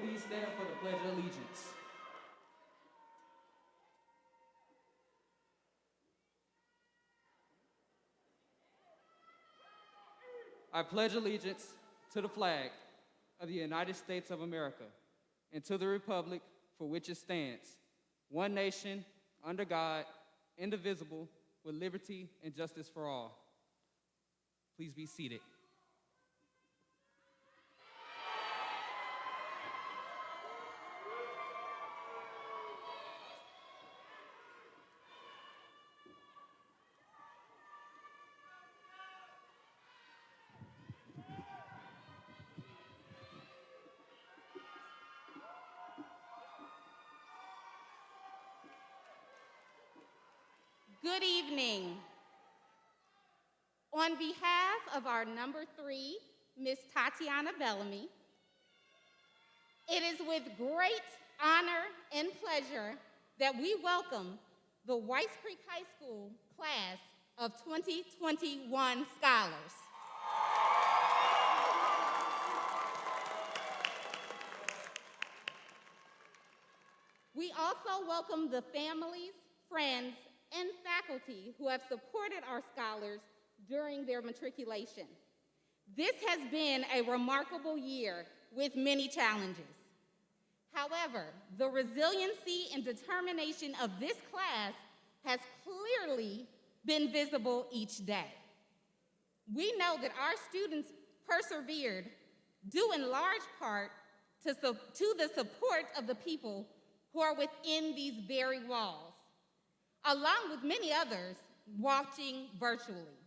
Please stand for the Pledge of Allegiance. I pledge allegiance to the flag of the United States of America and to the republic for which it stands, one nation, under God, indivisible, with liberty and justice for all. Please be seated. Good evening. On behalf of our number 3, Miss Tatiana Bellamy, it is with great honor and pleasure that we welcome the Whites Creek High School class of 2021 scholars. We also welcome the families, friends, and faculty who have supported our scholars during their matriculation. This has been a remarkable year with many challenges. However, the resiliency and determination of this class has clearly been visible each day. We know that our students persevered due in large part to the support of the people who are within these very walls, along with many others watching virtually.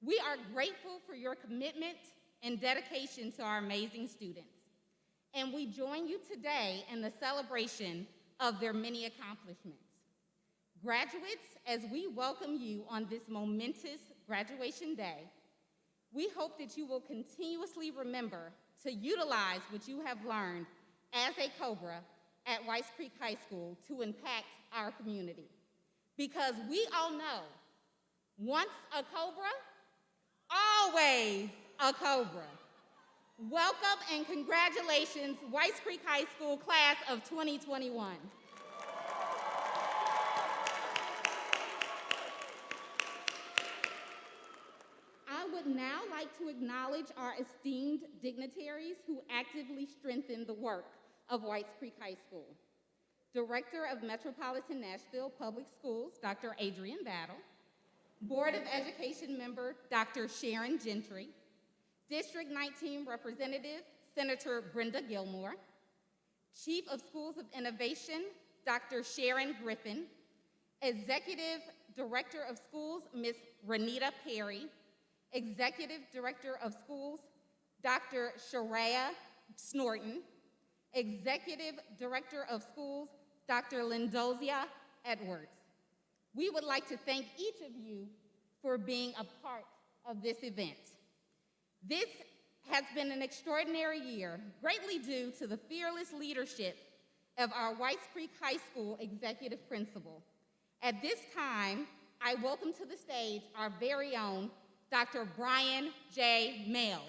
We are grateful for your commitment and dedication to our amazing students, and we join you today in the celebration of their many accomplishments. Graduates, as we welcome you on this momentous graduation day, we hope that you will continuously remember to utilize what you have learned as a Cobra at Whites Creek High School to impact our community. Because we all know, once a Cobra, always a Cobra. Welcome and congratulations, Whites Creek High School class of 2021. I would now like to acknowledge our esteemed dignitaries who actively strengthen the work of Whites Creek High School. Director of Metropolitan Nashville Public Schools, Dr. Adrian Battle. Board of Education member, Dr. Sharon Gentry. District 19 Representative, Senator Brenda Gilmore. Chief of Schools of Innovation, Dr. Sharon Griffin. Executive Director of Schools, Ms. Renita Perry. Executive Director of Schools, Dr. Sharaya Snorton. Executive Director of Schools, Dr. Lindozia Edwards. We would like to thank each of you for being a part of this event. This has been an extraordinary year, greatly due to the fearless leadership of our Whites Creek High School executive principal. At this time, I welcome to the stage our very own Dr. Brian J. Males.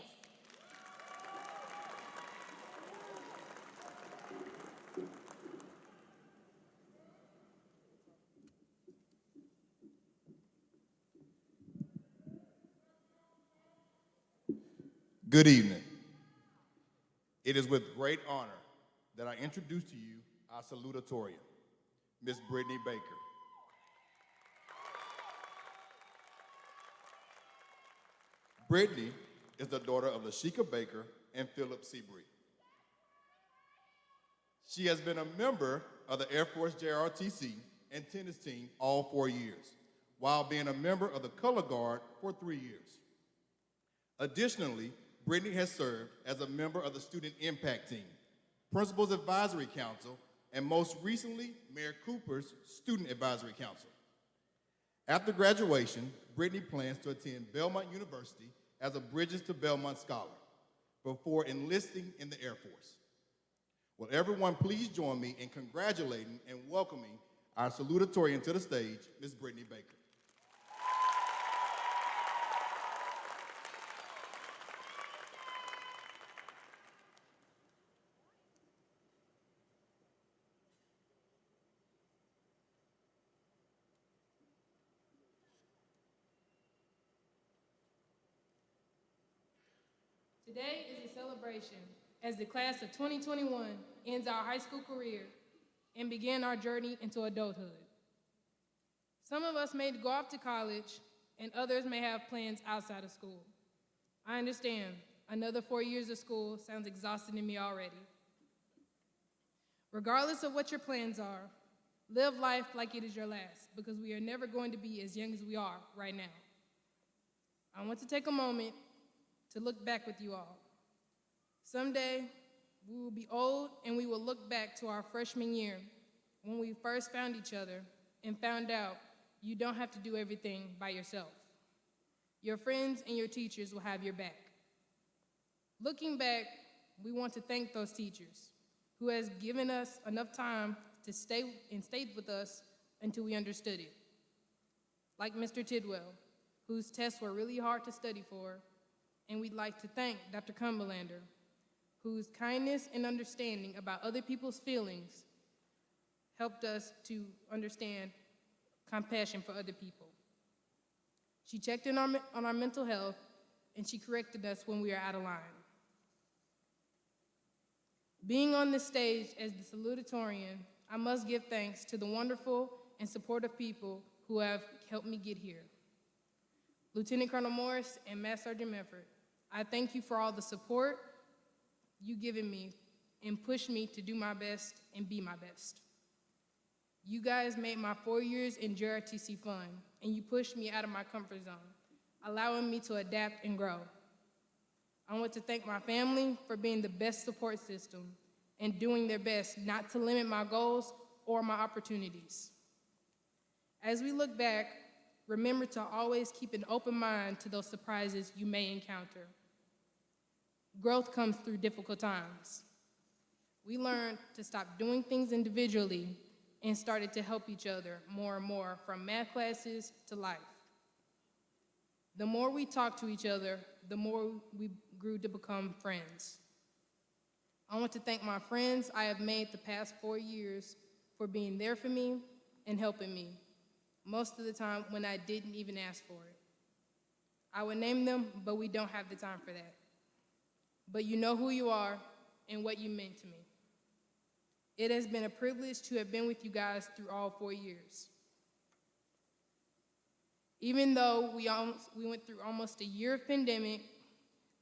Good evening. It is with great honor that I introduce to you our Salutatoria, Miss Brittany Baker. Brittany is the daughter of Lashika Baker and Philip Seabree. She has been a member of the Air Force JROTC and tennis team all 4 years, while being a member of the Color Guard for 3 years. Additionally, Brittany has served as a member of the Student Impact Team, Principals Advisory Council, and most recently, Mayor Cooper's Student Advisory Council. After graduation, Brittany plans to attend Belmont University as a Bridges to Belmont Scholar before enlisting in the Air Force. Will everyone please join me in congratulating and welcoming our salutatorian to the stage, Ms. Brittany Baker. Today is a celebration as the class of 2021 ends our high school career and begin our journey into adulthood. Some of us may go off to college, and others may have plans outside of school. I understand. Another 4 years of school sounds exhausting to me already. Regardless of what your plans are, live life like it is your last, because we are never going to be as young as we are right now. I want to take a moment to look back with you all. Someday, we will be old and we will look back to our freshman year when we first found each other and found out you don't have to do everything by yourself. Your friends and your teachers will have your back. Looking back, we want to thank those teachers who has given us enough time to stay and stayed with us until we understood it. Like Mr. Tidwell, whose tests were really hard to study for, and we'd like to thank Dr. Cumberlander, whose kindness and understanding about other people's feelings helped us to understand compassion for other people. She checked in on our mental health, and she corrected us when we were out of line. Being on this stage as the salutatorian, I must give thanks to the wonderful and supportive people who have helped me get here. Lieutenant Colonel Morris and Master Sergeant Medford, I thank you for all the support you've given me and pushed me to do my best and be my best. You guys made my 4 years in JRTC fun, and you pushed me out of my comfort zone, allowing me to adapt and grow. I want to thank my family for being the best support system and doing their best not to limit my goals or my opportunities. As we look back, remember to always keep an open mind to those surprises you may encounter. Growth comes through difficult times. We learned to stop doing things individually and started to help each other more and more, from math classes to life. The more we talked to each other, the more we grew to become friends. I want to thank my friends I have made the past 4 years for being there for me and helping me, most of the time when I didn't even ask for it. I would name them, but we don't have the time for that. But you know who you are and what you meant to me. It has been a privilege to have been with you guys through all 4 years. Even though we went through almost a year of pandemic,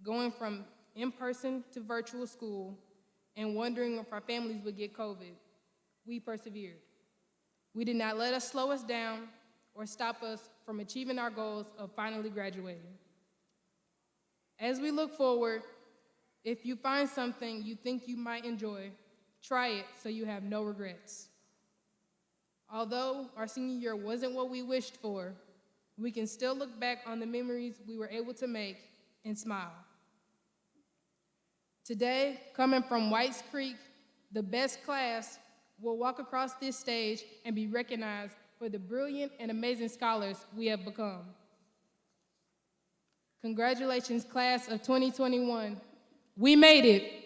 going from in-person to virtual school, and wondering if our families would get COVID, we persevered. We did not let us slow us down or stop us from achieving our goals of finally graduating. As we look forward, if you find something you think you might enjoy, try it so you have no regrets. Although our senior year wasn't what we wished for, we can still look back on the memories we were able to make and smile. Today, coming from Whites Creek, the best class will walk across this stage and be recognized for the brilliant and amazing scholars we have become. Congratulations, class of 2021. We made it.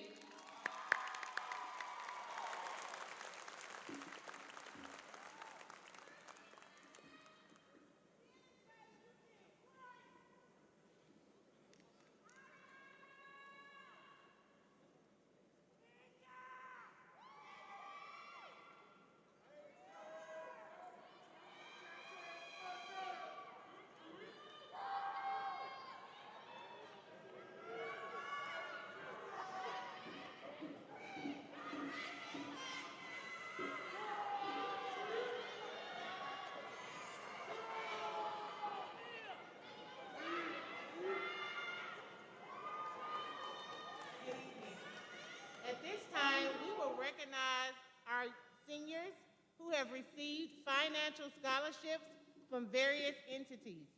At this time, we will recognize our seniors who have received financial scholarships from various entities.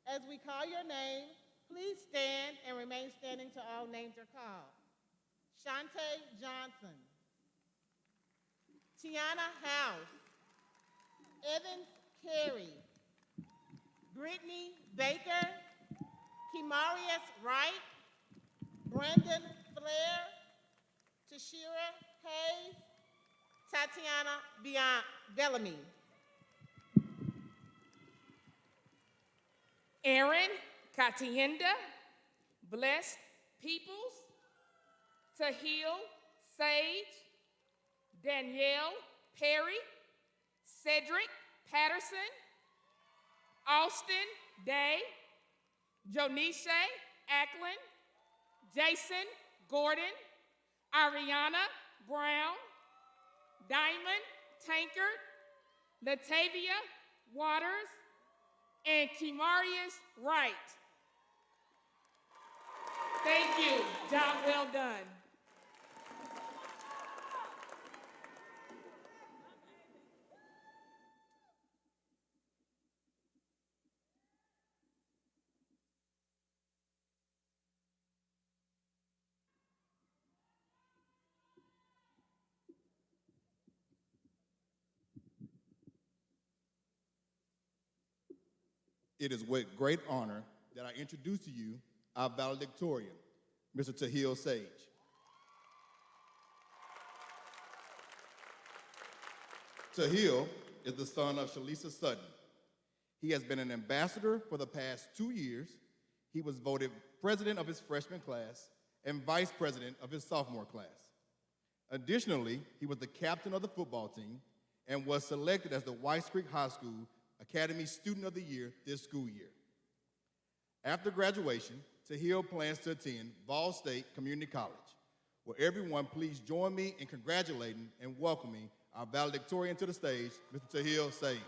As we call your name, please stand and remain standing till all names are called. Shante Johnson, Tiana House, Evans Carey, Brittany Baker, Kimarius Wright, Brandon Flair, Tashira Hayes, Tatiana Bellamy. Aaron Katienda, Blessed Peoples, Tahil, Sage, Danielle, Perry, Cedric, Patterson, Austin, Day, Jonisha, Ackland, Jason, Gordon, Ariana, Brown, Diamond, Tankard, Latavia, Waters, and Kimarius Wright. Thank you. Job well done. It is with great honor that I introduce to you our valedictorian, Mr. Tahil Sage. Tahil is the son of Shalisa Sutton. He has been an ambassador for the past 2 years. He was voted president of his freshman class and vice president of his sophomore class. Additionally, he was the captain of the football team and was selected as the Whites Creek High School Academy Student of the Year this school year. After graduation, Tahil plans to attend Ball State Community College. Will everyone please join me in congratulating and welcoming our valedictorian to the stage, Mr. Tahil Sage.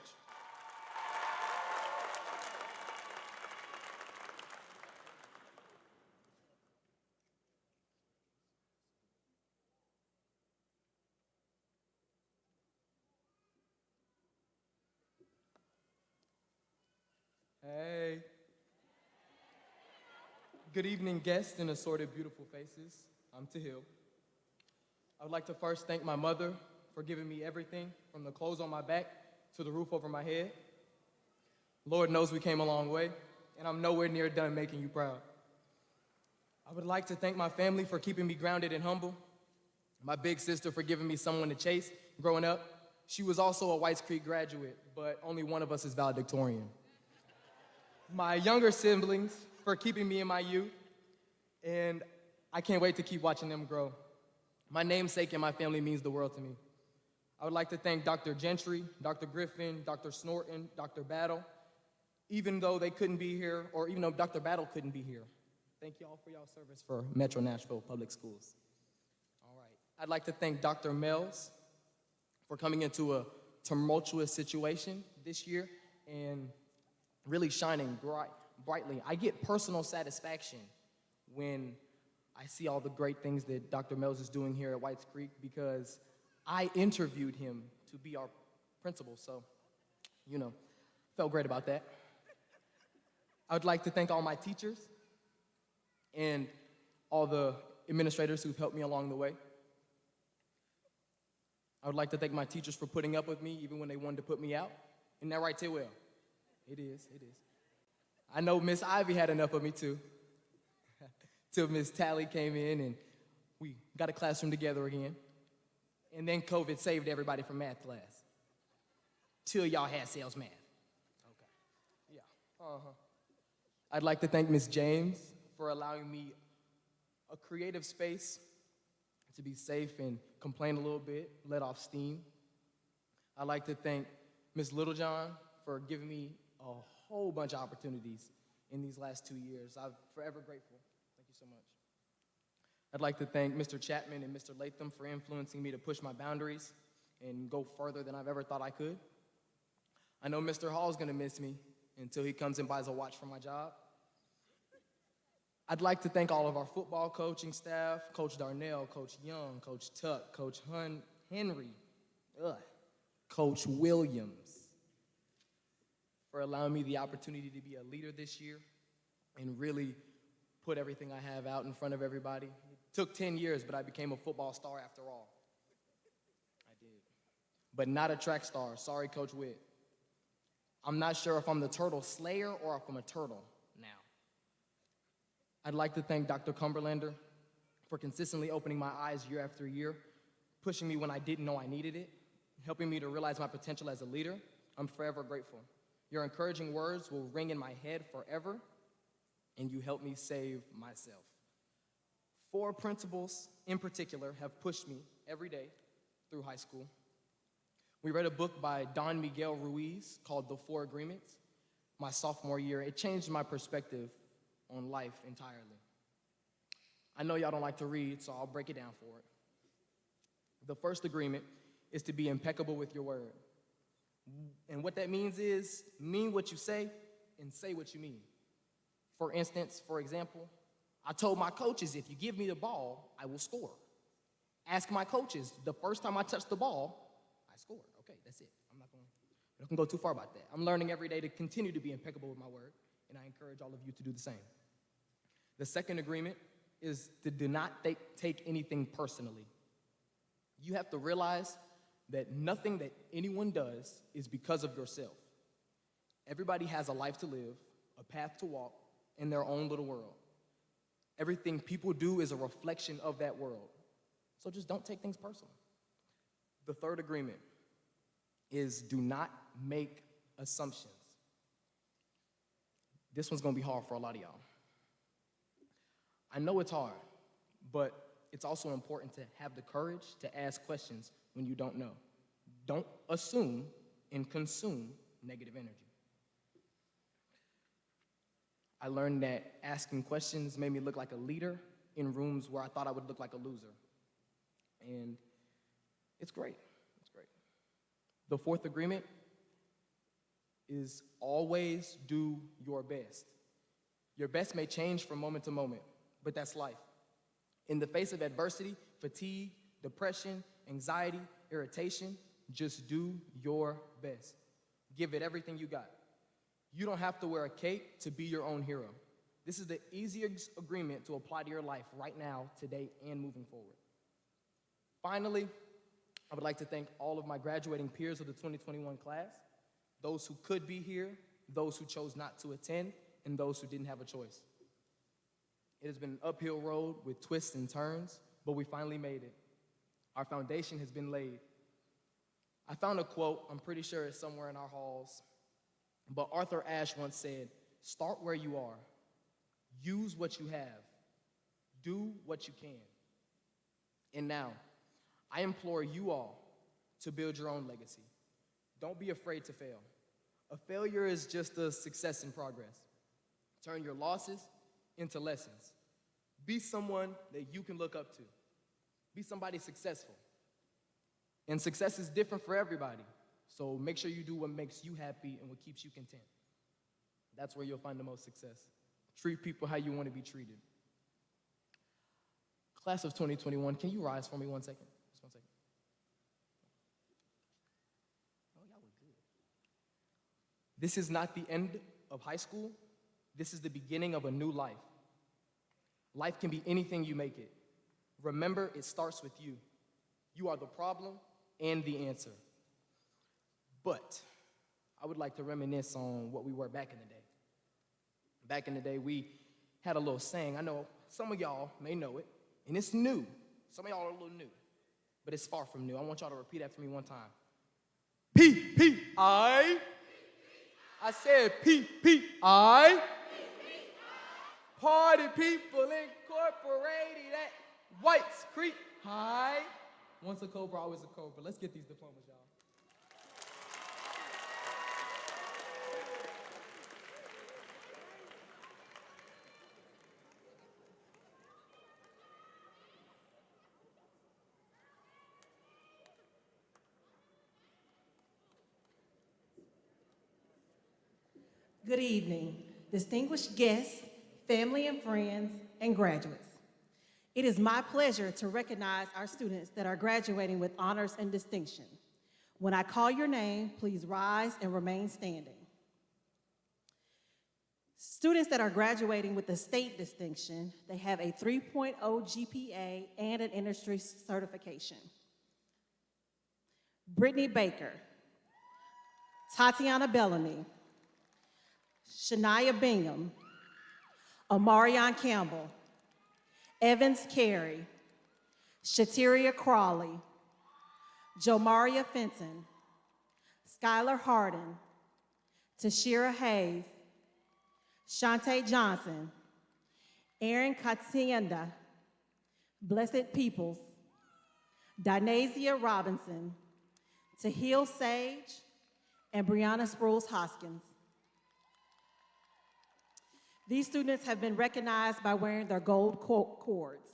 Hey. Good evening, guests and assorted beautiful faces. I'm Tahil. I would like to first thank my mother for giving me everything from the clothes on my back to the roof over my head. Lord knows we came a long way, and I'm nowhere near done making you proud. I would like to thank my family for keeping me grounded and humble. My big sister for giving me someone to chase growing up. She was also a Whites Creek graduate, but only one of us is valedictorian. My younger siblings for keeping me in my youth, and I can't wait to keep watching them grow. My namesake and my family means the world to me. I would like to thank Dr. Gentry, Dr. Griffin, Dr. Snorton, Dr. Battle, even though they couldn't be here, or even though Dr. Battle couldn't be here. Thank y'all for y'all service for Metro Nashville Public Schools. All right, I'd like to thank Dr. Mills for coming into a tumultuous situation this year and really shining brightly. I get personal satisfaction when I see all the great things that Dr. Mills is doing here at Whites Creek because I interviewed him to be our principal, so, felt great about that. I would like to thank all my teachers and all the administrators who've helped me along the way. I would like to thank my teachers for putting up with me even when they wanted to put me out. Isn't that right, Tidwell? It is. I know Miss Ivy had enough of me too. Till Miss Tally came in and we got a classroom together again. And then COVID saved everybody from math class. Till y'all had sales math. Okay. Yeah. I'd like to thank Miss James for allowing me a creative space to be safe and complain a little bit, let off steam. I'd like to thank Miss Littlejohn for giving me a whole bunch of opportunities in these last 2 years. I'm forever grateful. Thank you so much. I'd like to thank Mr. Chapman and Mr. Latham for influencing me to push my boundaries and go further than I've ever thought I could. I know Mr. Hall's gonna miss me until he comes and buys a watch for my job. I'd like to thank all of our football coaching staff, Coach Darnell, Coach Young, Coach Tuck, Coach Henry, Coach Williams, for allowing me the opportunity to be a leader this year and really put everything I have out in front of everybody. It took 10 years, but I became a football star after all. I did. But not a track star. Sorry, Coach Witt. I'm not sure if I'm the turtle slayer or if I'm a turtle now. I'd like to thank Dr. Cumberlander for consistently opening my eyes year after year, pushing me when I didn't know I needed it, helping me to realize my potential as a leader. I'm forever grateful. Your encouraging words will ring in my head forever, and you helped me save myself. 4 principals in particular have pushed me every day through high school. We read a book by Don Miguel Ruiz called The 4 Agreements my sophomore year. It changed my perspective on life entirely. I know y'all don't like to read, so I'll break it down for it. The first agreement is to be impeccable with your word. And what that means is mean what you say and say what you mean. For instance, for example, I told my coaches, if you give me the ball, I will score. Ask my coaches, the first time I touched the ball, I scored. Okay, that's it. I'm not going to go too far about that. I'm learning every day to continue to be impeccable with my word, and I encourage all of you to do the same. The second agreement is to do not take anything personally. You have to realize that nothing that anyone does is because of yourself. Everybody has a life to live, a path to walk, in their own little world. Everything people do is a reflection of that world. So just don't take things personal. The third agreement is do not make assumptions. This one's gonna be hard for a lot of y'all. I know it's hard, but it's also important to have the courage to ask questions when you don't know. Don't assume and consume negative energy. I learned that asking questions made me look like a leader in rooms where I thought I would look like a loser. And it's great. It's great. The fourth agreement is always do your best. Your best may change from moment to moment, but that's life. In the face of adversity, fatigue, depression, anxiety, irritation, just do your best. Give it everything you got. You don't have to wear a cape to be your own hero. This is the easiest agreement to apply to your life right now, today, and moving forward. Finally, I would like to thank all of my graduating peers of the 2021 class, those who could be here, those who chose not to attend, and those who didn't have a choice. It has been an uphill road with twists and turns, but we finally made it. Our foundation has been laid. I found a quote, I'm pretty sure it's somewhere in our halls, but Arthur Ashe once said, "Start where you are, use what you have, do what you can." And now, I implore you all to build your own legacy. Don't be afraid to fail. A failure is just a success in progress. Turn your losses into lessons. Be someone that you can look up to. Be somebody successful. And success is different for everybody. So make sure you do what makes you happy and what keeps you content. That's where you'll find the most success. Treat people how you want to be treated. Class of 2021, can you rise for me 1 second? Just 1 second. Oh, y'all were good. This is not the end of high school. This is the beginning of a new life. Life can be anything you make it. Remember, it starts with you. You are the problem and the answer. But I would like to reminisce on what we were back in the day. Back in the day, we had a little saying. I know some of y'all may know it, and it's new. Some of y'all are a little new, but it's far from new. I want y'all to repeat after me one time. P-P-I. I said P-P-I. Party People Incorporated at Whites Creek High. Once a Cobra, always a Cobra. Let's get these diplomas, y'all. Good evening, distinguished guests, family and friends, and graduates. It is my pleasure to recognize our students that are graduating with honors and distinction. When I call your name, please rise and remain standing. Students that are graduating with the state distinction, they have a 3.0 GPA and an industry certification. Brittany Baker, Tatiana Bellamy, Shania Bingham, Omarion Campbell, Evans Carey, Shatiria Crawley, Jomaria Fenton, Skylar Harden, Tashira Hayes, Shantae Johnson, Erin Katienda, Blessed Peoples, Dinasia Robinson, Tahil Sage, and Brianna Sproles Hoskins. These students have been recognized by wearing their gold cords.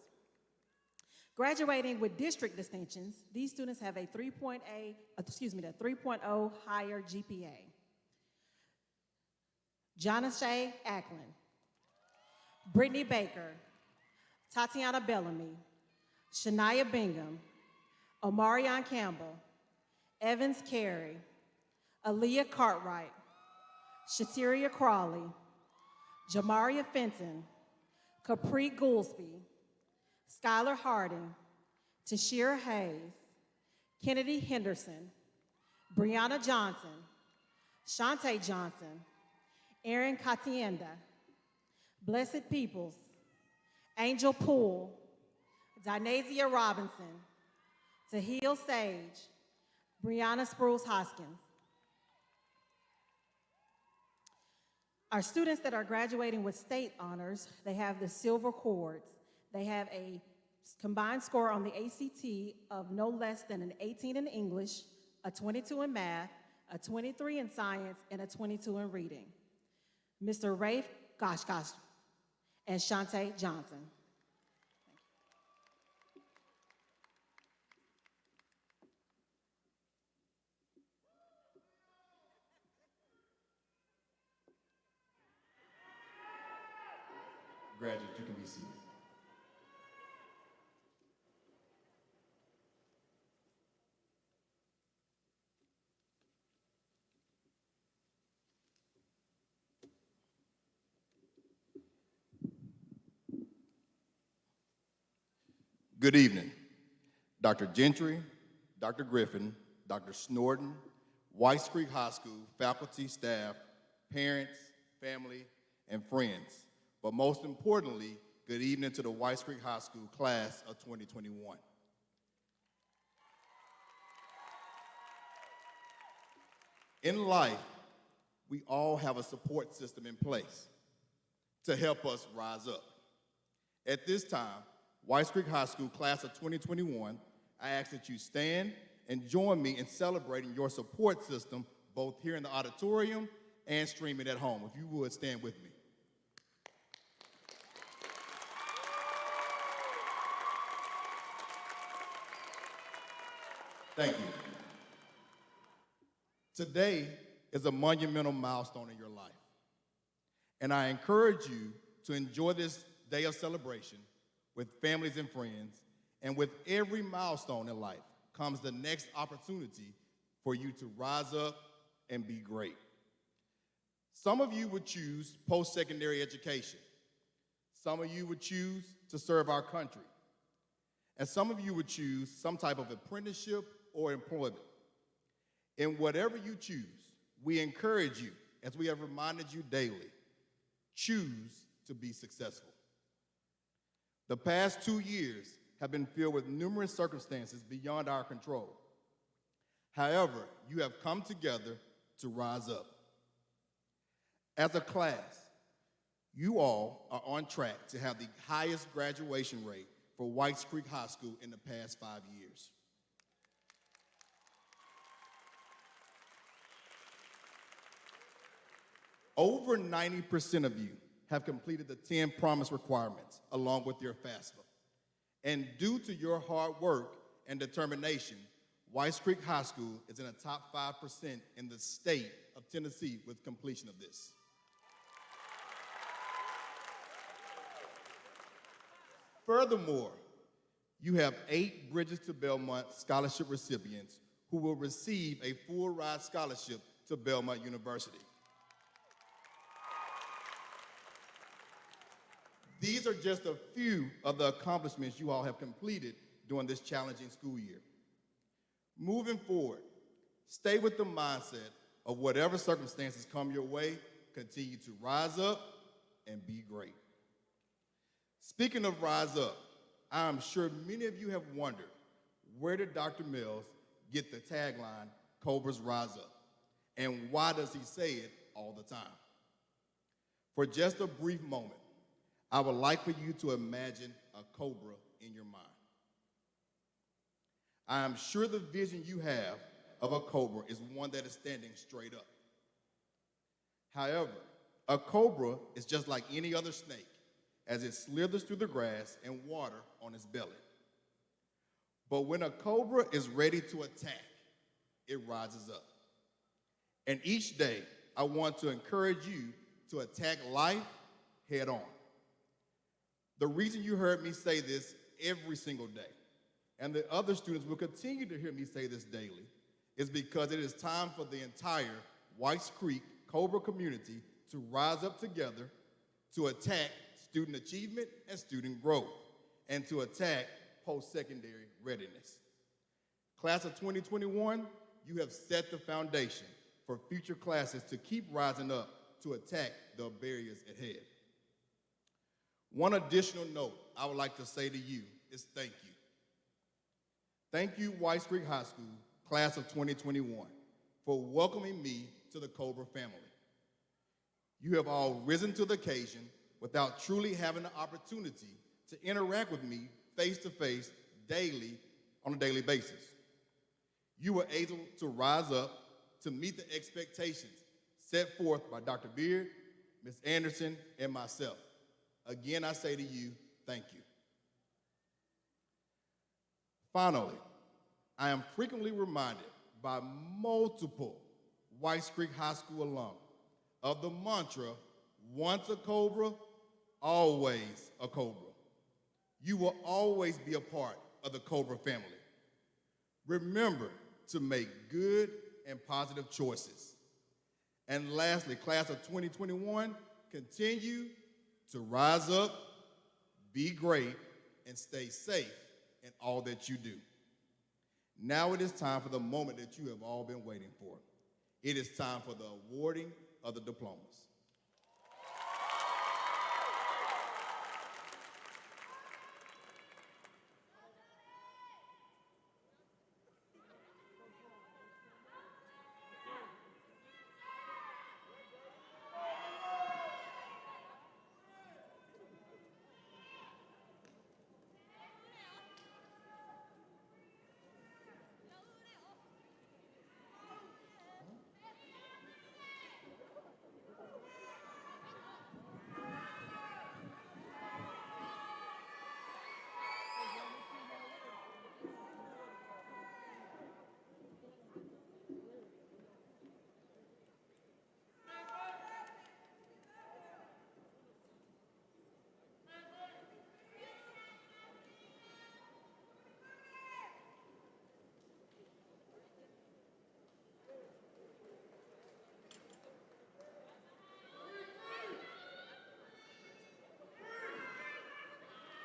Graduating with district distinctions, these students have a 3.0 higher GPA. Jonashay Ackland, Brittany Baker, Tatiana Bellamy, Shania Bingham, Omarion Campbell, Evans Carey, Aaliyah Cartwright, Shatiria Crawley, Jamaria Fenton, Capri Goolsby, Skylar Harding, Tashira Hayes, Kennedy Henderson, Brianna Johnson, Shantae Johnson, Erin Katienda, Blessed Peoples, Angel Poole, Dinasia Robinson, Tahil Sage, Brianna Sproles Hoskins. Our students that are graduating with state honors, they have the silver cords. They have a combined score on the ACT of no less than an 18 in English, a 22 in math, a 23 in science, and a 22 in reading. Mr. Rafe Goshgosh and Shantae Johnson. Graduates, you can be seated. Good evening. Dr. Gentry, Dr. Griffin, Dr. Snorton, Whites Creek High School, faculty, staff, parents, family, and friends. But most importantly, good evening to the Whites Creek High School class of 2021. In life, we all have a support system in place to help us rise up. At this time, Whites Creek High School class of 2021, I ask that you stand and join me in celebrating your support system both here in the auditorium and streaming at home. If you would, stand with me. Thank you. Today is a monumental milestone in your life. And I encourage you to enjoy this day of celebration with families and friends. And with every milestone in life comes the next opportunity for you to rise up and be great. Some of you would choose post-secondary education. Some of you would choose to serve our country. And some of you would choose some type of apprenticeship or employment. In whatever you choose, we encourage you, as we have reminded you daily, choose to be successful. The past 2 years have been filled with numerous circumstances beyond our control. However, you have come together to rise up. As a class, you all are on track to have the highest graduation rate for Whites Creek High School in the past 5 years. Over 90% of you have completed the 10 promise requirements along with your FAFSA. And due to your hard work and determination, Whites Creek High School is in the top 5% in the state of Tennessee with completion of this. Furthermore, you have 8 Bridges to Belmont scholarship recipients who will receive a full ride scholarship to Belmont University. These are just a few of the accomplishments you all have completed during this challenging school year. Moving forward, stay with the mindset of whatever circumstances come your way, continue to rise up and be great. Speaking of rise up, I'm sure many of you have wondered, where did Dr. Mills get the tagline, Cobra's Rise Up? And why does he say it all the time? For just a brief moment, I would like for you to imagine a cobra in your mind. I am sure the vision you have of a cobra is one that is standing straight up. However, a cobra is just like any other snake as it slithers through the grass and water on its belly. But when a cobra is ready to attack, it rises up. And each day, I want to encourage you to attack life head on. The reason you heard me say this every single day, and the other students will continue to hear me say this daily, is because it is time for the entire Whites Creek Cobra community to rise up together to attack student achievement and student growth, and to attack post-secondary readiness. Class of 2021, you have set the foundation for future classes to keep rising up to attack the barriers ahead. One additional note I would like to say to you is thank you. Thank you, Whites Creek High School, class of 2021, for welcoming me to the Cobra family. You have all risen to the occasion without truly having the opportunity to interact with me face-to-face daily on a daily basis. You were able to rise up to meet the expectations set forth by Dr. Beard, Ms. Anderson, and myself. Again, I say to you, thank you. Finally, I am frequently reminded by multiple Whites Creek High School alum of the mantra, once a Cobra, always a Cobra. You will always be a part of the Cobra family. Remember to make good and positive choices. And lastly, class of 2021, continue to rise up, be great, and stay safe in all that you do. Now it is time for the moment that you have all been waiting for. It is time for the awarding of the diplomas.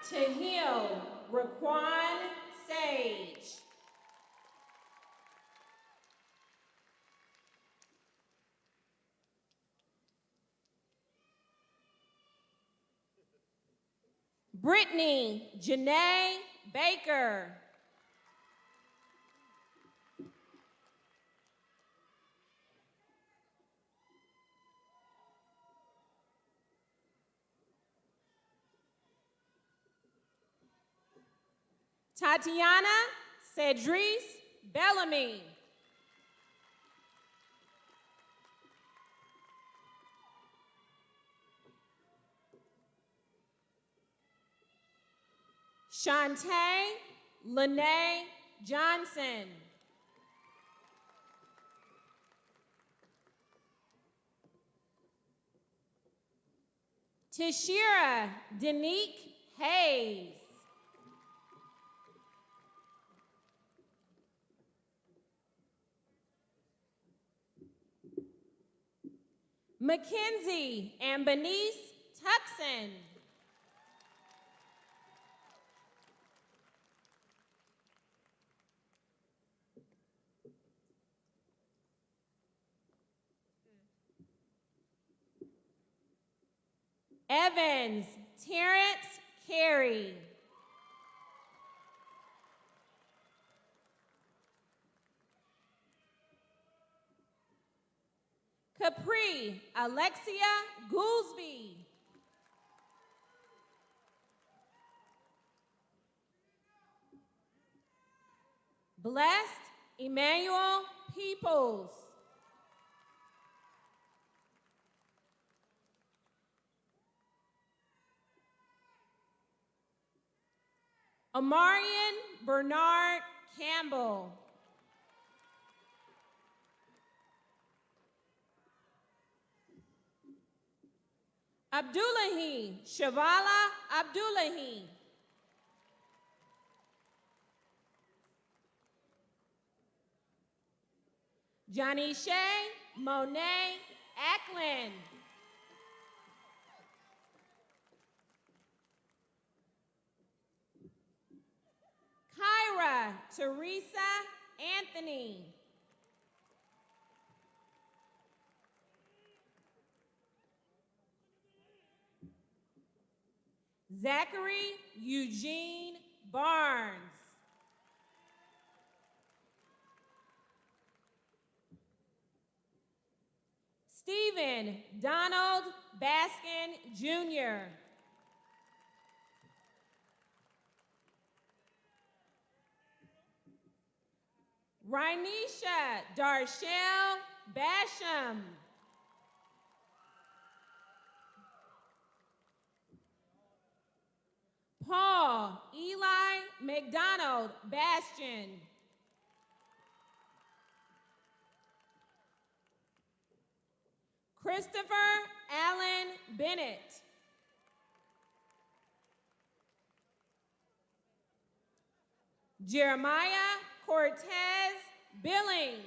To heal, Raquan Sage. Brittany Janae Baker. Tatiana Cedrice Bellamy. Shantae Lene Johnson. Tashira Denique Hayes. Mackenzie and Benice Tuxon. Evans Terrence Carey. Capri Alexia Goolsby. Blessed Emmanuel Peoples. Amarian Bernard Campbell. Abdullahi Shavala Abdullahi. Johnny Shea Monet Ackland. Kyra Teresa Anthony. Zachary Eugene Barnes. Stephen Donald Baskin Jr. Rainisha Darshell Basham. Paul Eli McDonald Bastion. Christopher Allen Bennett. Jeremiah Cortez Billings.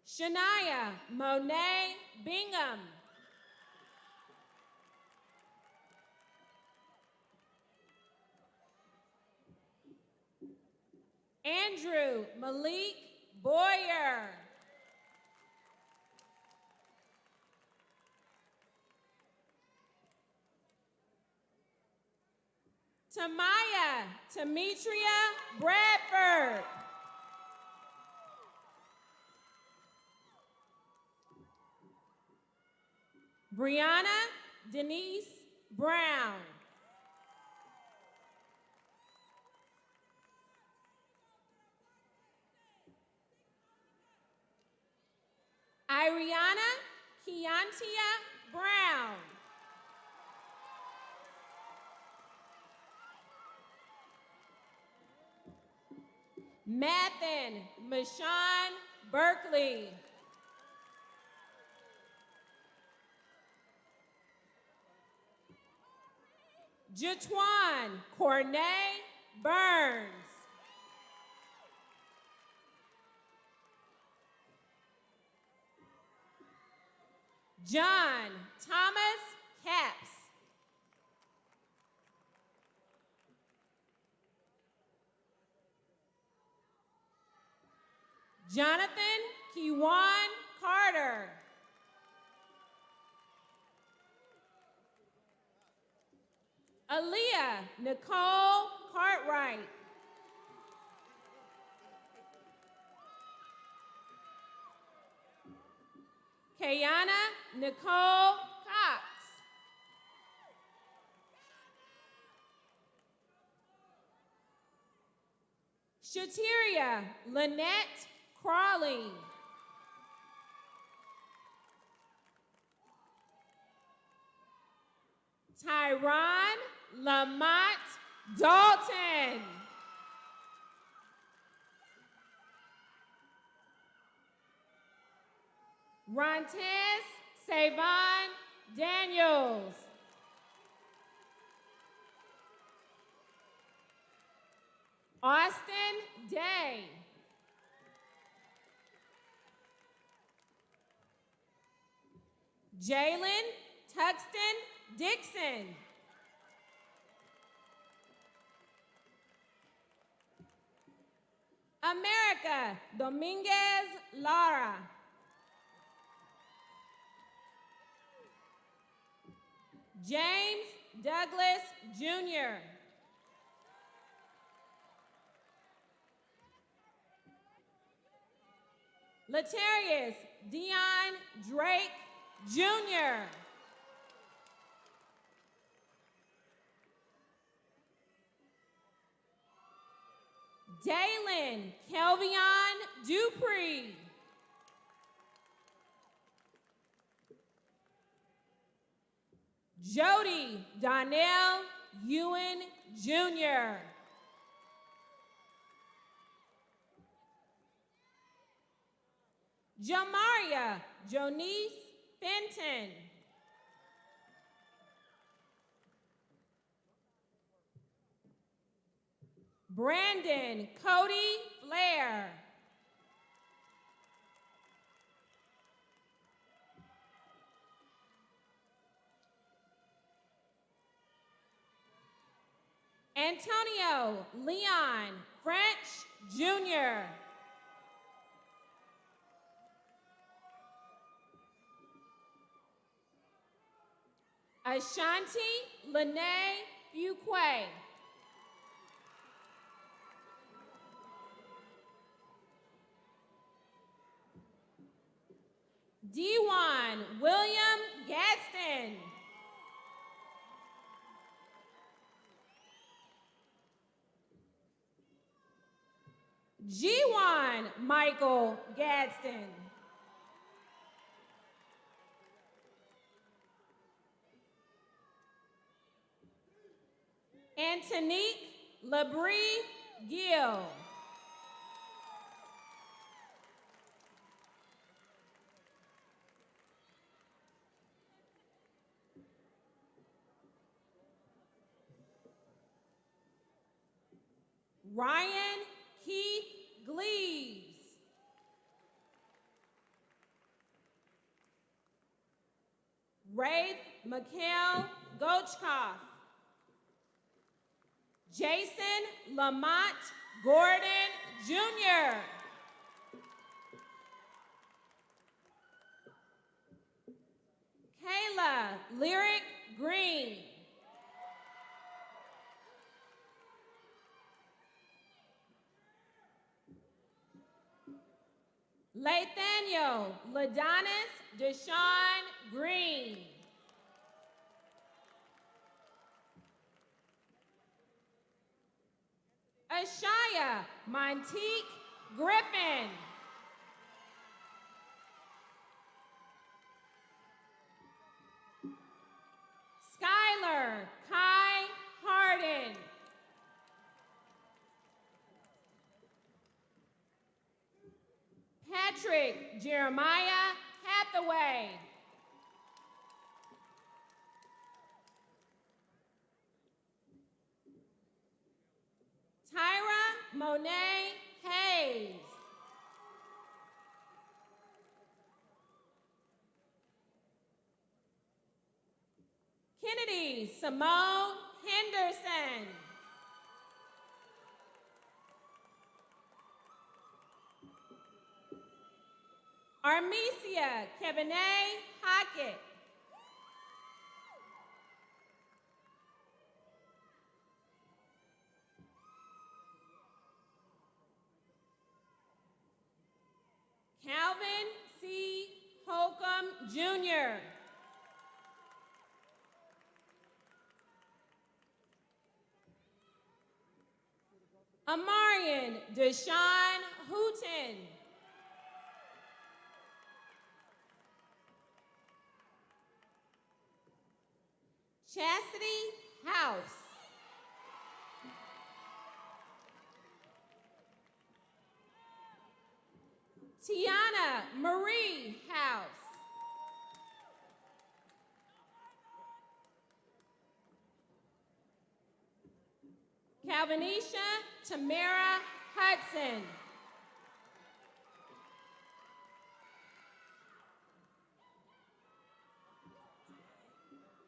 Shania Monet Bingham. Andrew Malik Boyer. Tamaya Demetria Bradford. Brianna Denise Brown. Iriana Keontia Brown. Mathen Michonne Berkeley. Jatwan Cornay Burns. John Thomas Capps. Jonathan Kiwan Carter. Aaliyah Nicole Cartwright. Kayana Nicole Cox. Shateria Lynette Crawley. Tyron Lamont Dalton. Rontez Savon Daniels. Austin Day. Jalen Tuxton Dixon. America Dominguez Lara. James Douglas Jr. Latarius Dion Drake Jr. Dalen Kelvion Dupree. Jody Donnell Ewan Jr. Jamaria Jonice Fenton. Brandon Cody Flair. Antonio Leon French Jr. Ashanti Lene Fuquay. Dewan William Gadsden. G1 Michael Gadsden. Antonique Labrie Gill. Ryan Keith Gleaves. Wraith Mikhail Gochkoff. Jason Lamont Gordon Jr. Kayla Lyric Green. Lathaniel Ladonis Deshaun Green. Ashaya Montique Griffin. Skylar Kai Harden. Patrick Jeremiah Hathaway. Tyra Monet Hayes. Kennedy Simone Henderson. Armesia Kebene Hockett. Calvin C. Holcomb Jr. Amarian Deshaun Hooten. Chastity House. Tiana Marie House. Calvinisha Tamara Hudson.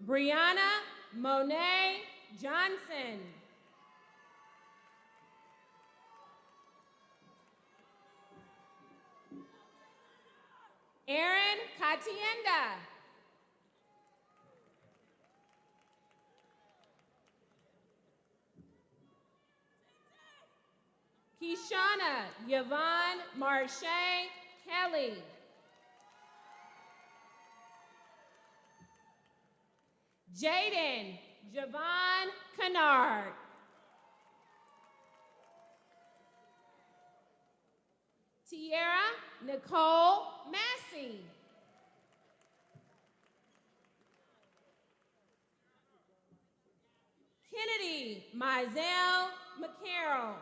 Brianna Monet Johnson. Aaron Catienda. Kishana Yvonne Marche Kelly. Jaden Javon Kennard. Tierra Nicole Massey. Kennedy Mizell McCarroll.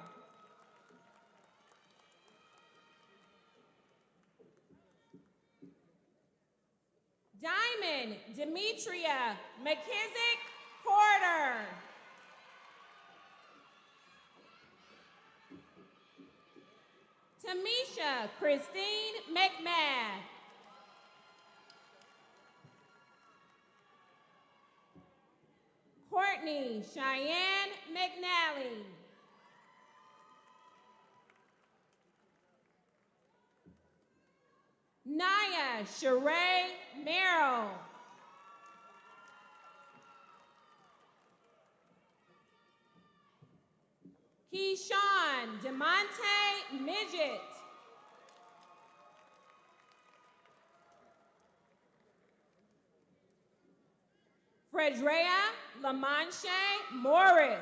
Diamond Demetria McKissick Porter. Tamisha Christine McMath. Courtney Cheyenne McNally. Naya Sheree Merrill. Keyshawn DeMonte Midget. Fredrea Lamonche Morris.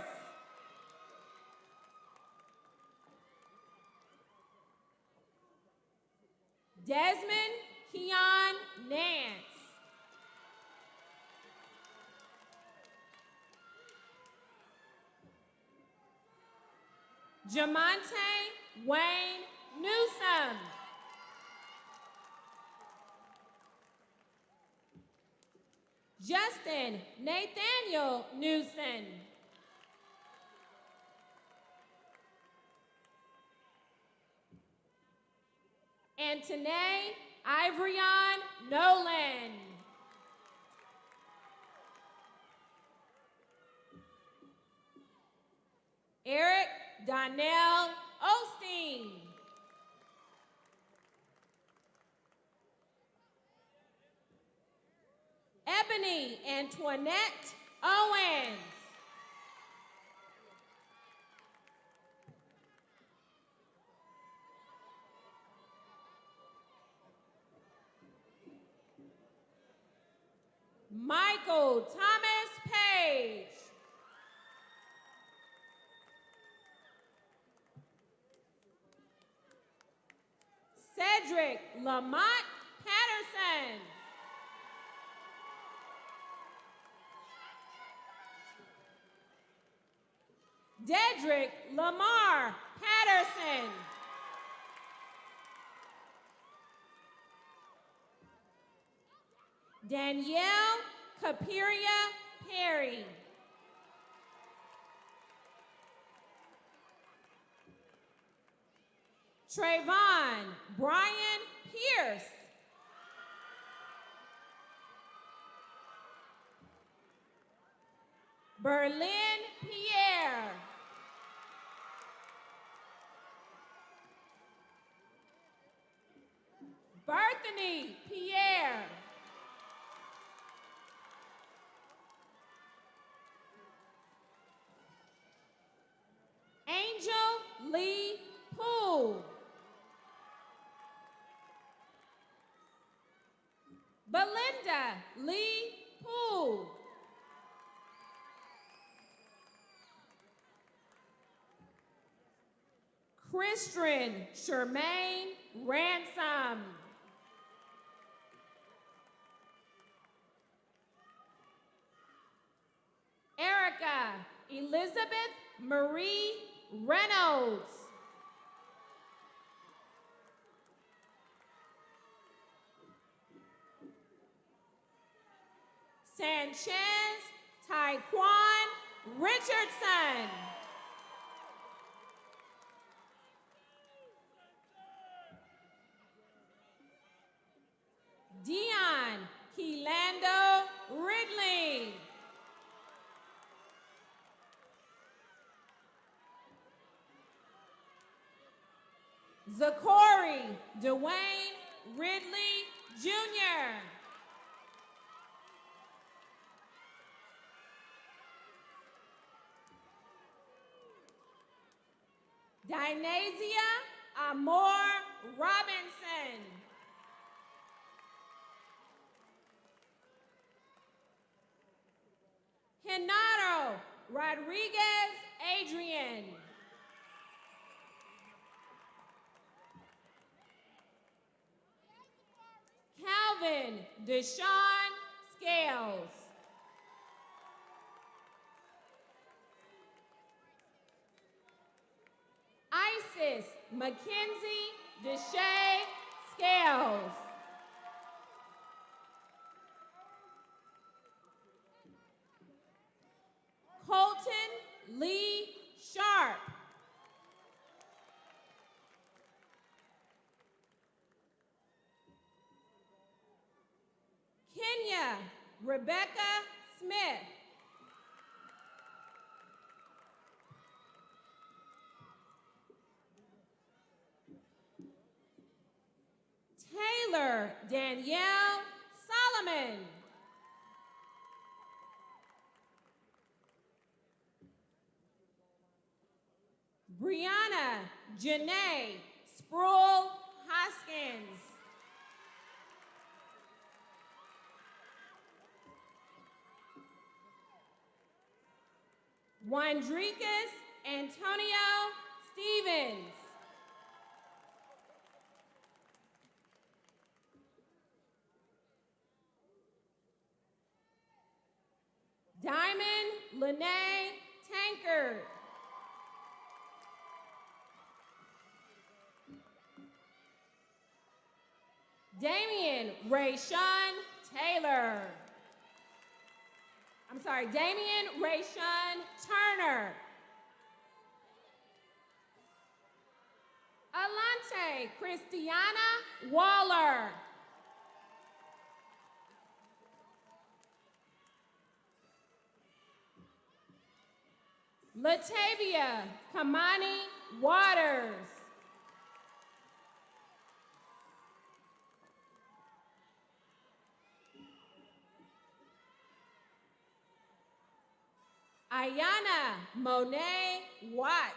Desmond Keon Nance. Jamonte Wayne Newsome. Justin Nathaniel Newson. Antoine Ivorion Nolan. Eric Donnell Osteen. Ebony Antoinette Owens. Michael Thomas Page. Cedric Lamont Patterson. Dedrick Lamar Patterson. Danielle Capiria Perry. Trayvon Brian Pierce. Berlin Pierre. Berthany Pierre. Angel Lee Poole. Belinda Lee Poole. Christian Shermaine Ransom. Erica Elizabeth Marie Reynolds. Sanchez Taekwon Richardson. Dion Keylando Ridley. Zachary Dwayne Ridley Jr. Dinasia Amor Robinson. Genaro Rodriguez Adrian. Alvin Deshaun Scales. Isis Mackenzie Deshay Scales. Colton Lee Sharp. Kenya Rebecca Smith. Taylor Danielle Solomon. Brianna Janae Sproul Hoskins. Wandricus Antonio Stevens. Diamond Lene Tankard. Damian Rayshawn Taylor. Damian Rayshawn Turner. Alante Christiana Waller. Latavia Kamani Waters. Ayana Monet Watts.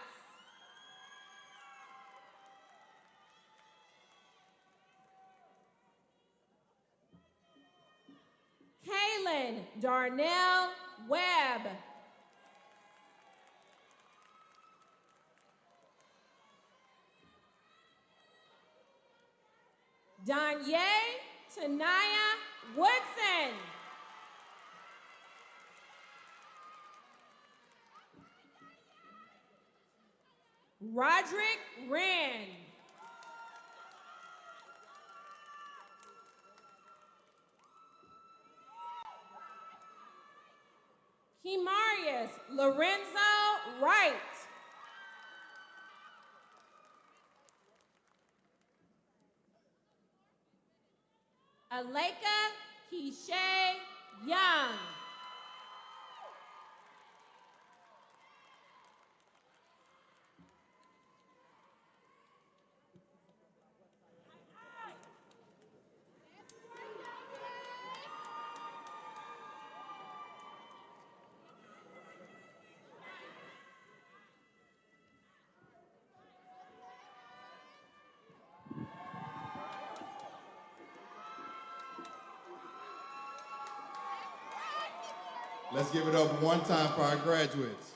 Kaylin Darnell Webb. Danye Tanaya Woodson. Roderick Wren. Kimarius Lorenzo Wright. Aleka Keisha Young. Let's give it up one time for our graduates.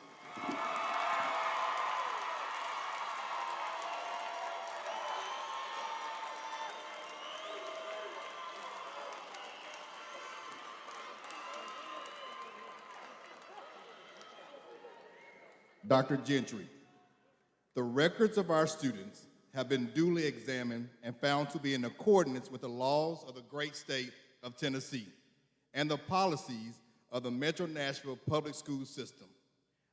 Dr. Gentry, the records of our students have been duly examined and found to be in accordance with the laws of the great state of Tennessee and the policies of the Metro Nashville Public School System.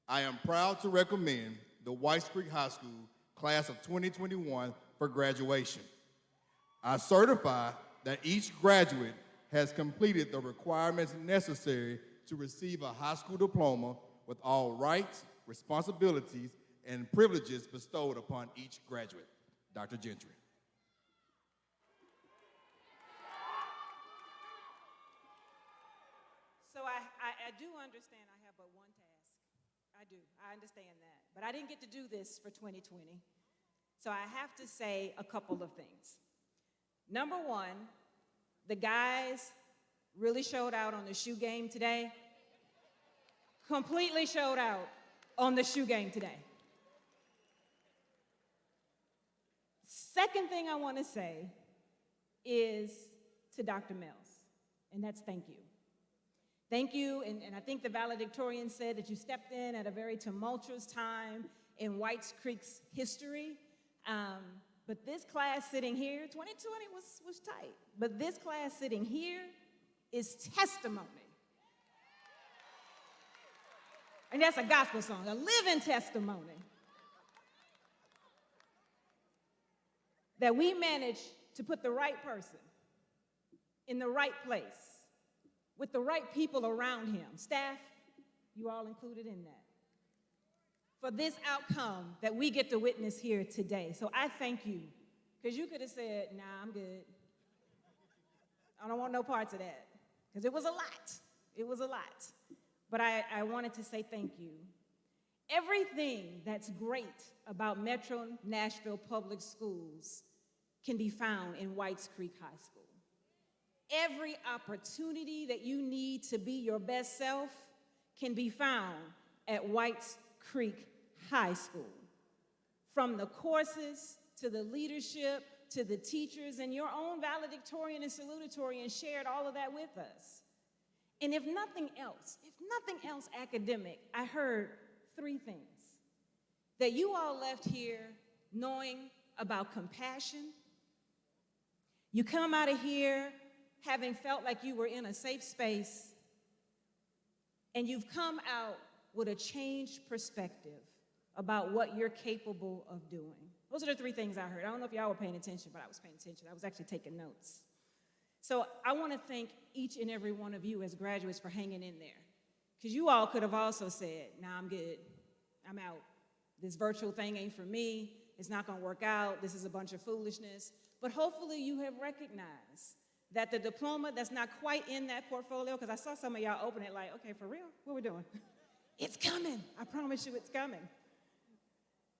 I am proud to recommend the White Creek High School class of 2021 for graduation. I certify that each graduate has completed the requirements necessary to receive a high school diploma with all rights, responsibilities, and privileges bestowed upon each graduate. Dr. Gentry. So I do understand I have but one task. I do. I understand that. But I didn't get to do this for 2020. So I have to say a couple of things. Number one, the guys really showed out on the shoe game today. Completely showed out on the shoe game today. Second thing I want to say is to Dr. Mills, and that's thank you. Thank you, and I think the valedictorian said that you stepped in at a very tumultuous time in Whites Creek's history. But this class sitting here, 2020 was tight, but this class sitting here is testimony. And that's a gospel song, a living testimony that we managed to put the right person in the right place with the right people around him. Staff, you all included in that. For this outcome that we get to witness here today. So I thank you, because you could have said, nah, I'm good. I don't want no parts of that, because it was a lot. It was a lot. But I wanted to say thank you. Everything that's great about Metro Nashville Public Schools can be found in Whites Creek High School. Every opportunity that you need to be your best self can be found at Whites Creek High School. From the courses to the leadership to the teachers, and your own valedictorian and salutatorian shared all of that with us. And if nothing else academic, I heard three things. That you all left here knowing about compassion. You come out of here having felt like you were in a safe space, and you've come out with a changed perspective about what you're capable of doing. Those are the three things I heard. I don't know if y'all were paying attention, but I was paying attention. I was actually taking notes. So I want to thank each and every one of you as graduates for hanging in there. Because you all could have also said, nah, I'm good. I'm out. This virtual thing ain't for me. It's not going to work out. This is a bunch of foolishness. But hopefully you have recognized that the diploma that's not quite in that portfolio, because I saw some of y'all open it like, okay, for real? What we doing? It's coming. I promise you it's coming.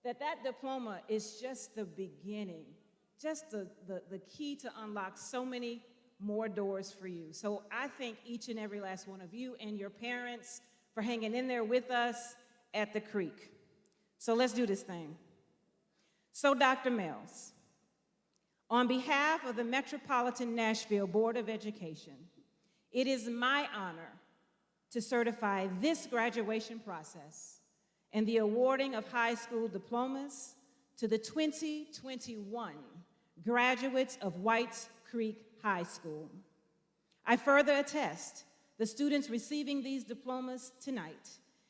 That diploma is just the beginning, just the key to unlock so many more doors for you. So I thank each and every last one of you and your parents for hanging in there with us at the Creek. So let's do this thing. So Dr. Mills, on behalf of the Metropolitan Nashville Board of Education, it is my honor to certify this graduation process and the awarding of high school diplomas to the 2021 graduates of Whites Creek High School. I further attest the students receiving these diplomas tonight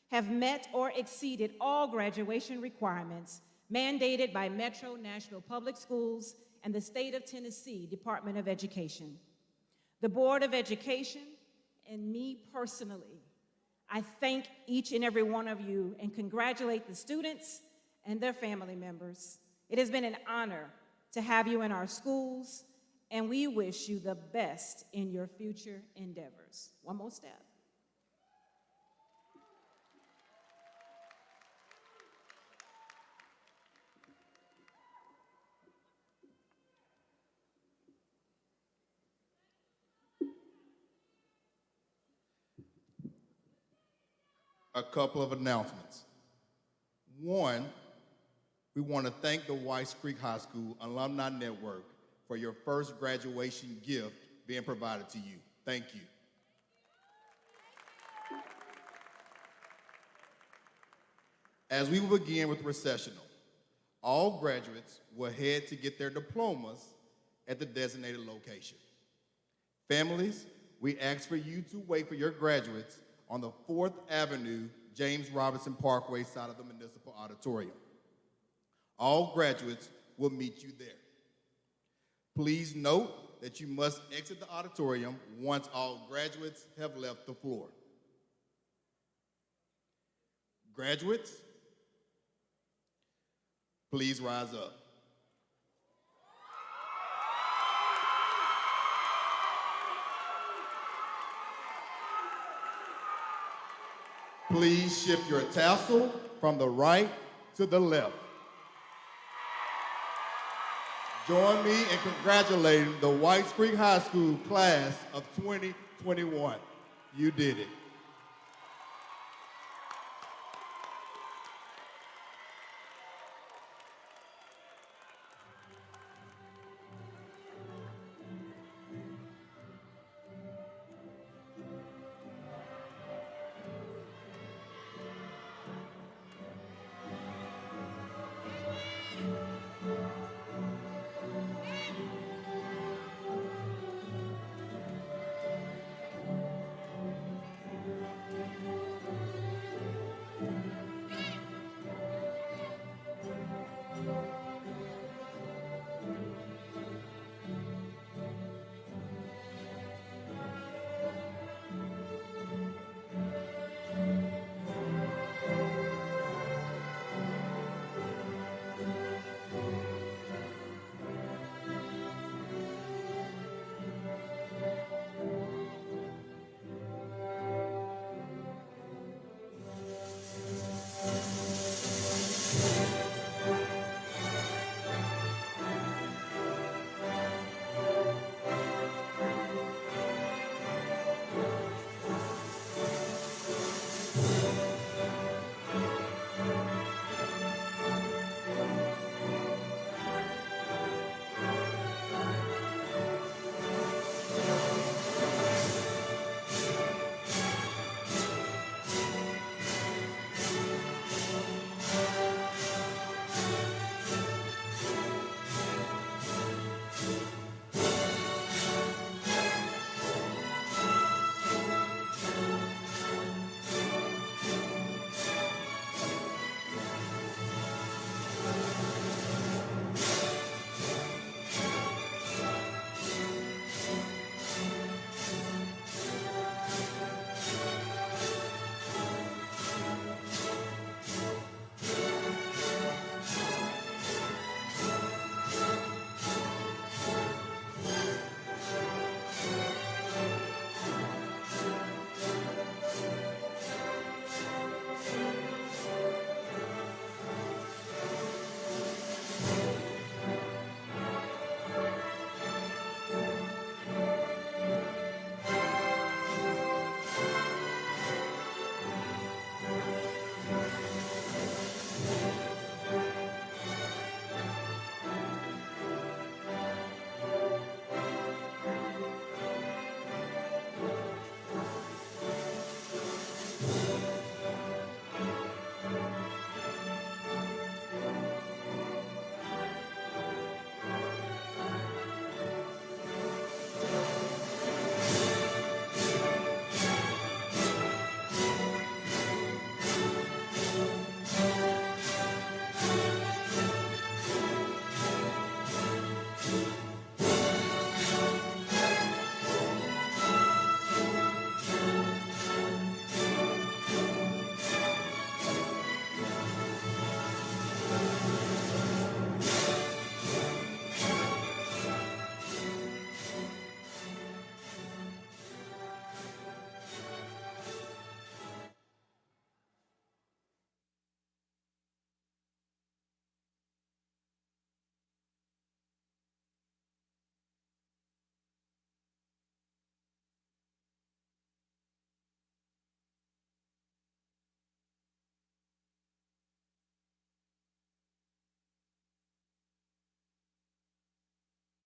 have met or exceeded all graduation requirements mandated by Metro Nashville Public Schools and the State of Tennessee Department of Education. The Board of Education and me personally, I thank each and every one of you and congratulate the students and their family members. It has been an honor to have you in our schools, and we wish you the best in your future endeavors. One more step. A couple of announcements. One, we want to thank the Whites Creek High School Alumni Network for your first graduation gift being provided to you. Thank you. As we will begin with Recessional, all graduates will head to get their diplomas at the designated location. Families, we ask for you to wait for your graduates on the 4th Avenue, James Robinson Parkway side of the Municipal Auditorium. All graduates will meet you there. Please note that you must exit the auditorium once all graduates have left the floor. Graduates, please rise up. Please shift your tassel from the right to the left. Join me in congratulating the Whites Creek High School class of 2021. You did it. Thank you.